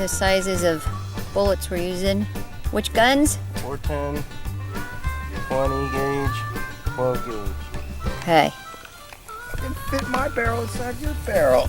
the sizes of bullets we're using. Which guns? 410, 20 gauge, 12 gauge. Okay. I can fit my barrel inside your barrel.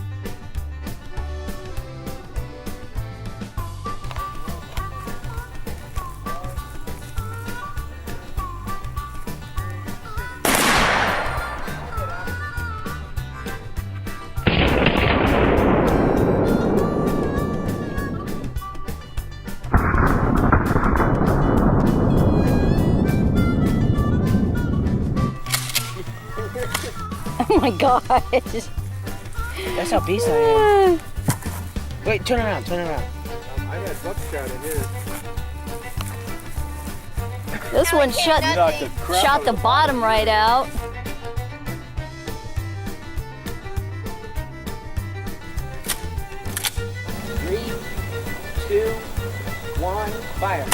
Oh my gosh. That's how beast I am. Wait, turn around, turn around. I got buckshot in here. This one shot the bottom right out. 3, 2, 1, fire.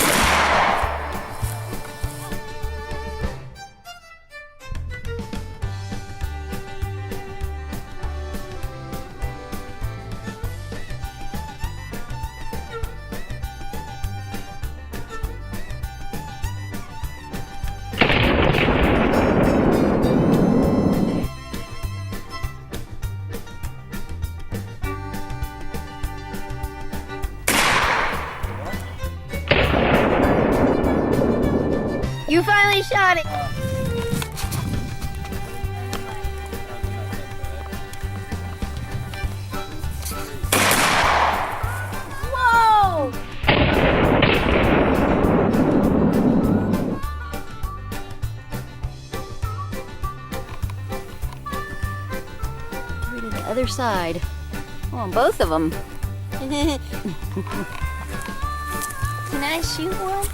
You finally shot it. Whoa! Right to the other side. Oh, on both of them. Can I shoot one?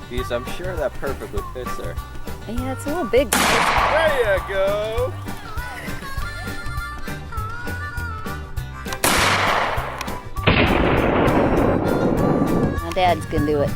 Geez, I'm sure that perfectly fits there. Yeah, it's a little big. There you go. My dad's gonna do it.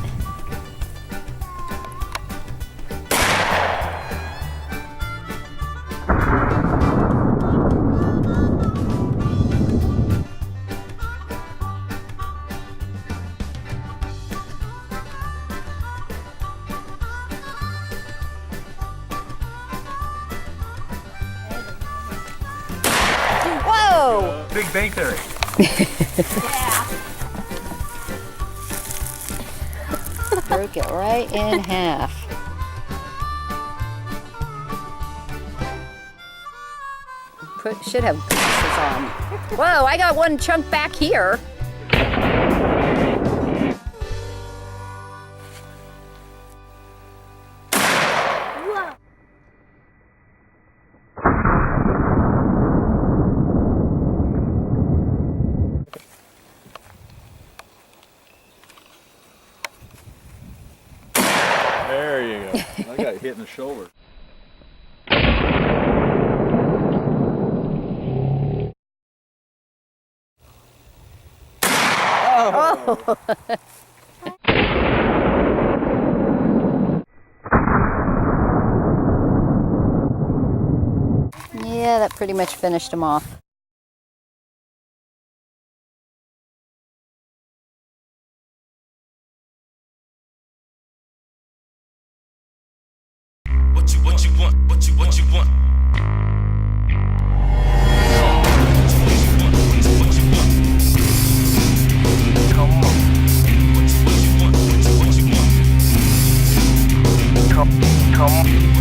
Whoa! Big Bang Theory. Yeah. Broke it right in half. Should have glasses on. Whoa, I got one chunk back here. Whoa. There you go. I got hit in the shoulder. Oh. Yeah, that pretty much finished him off. What you want, what you want. What you want. Come on.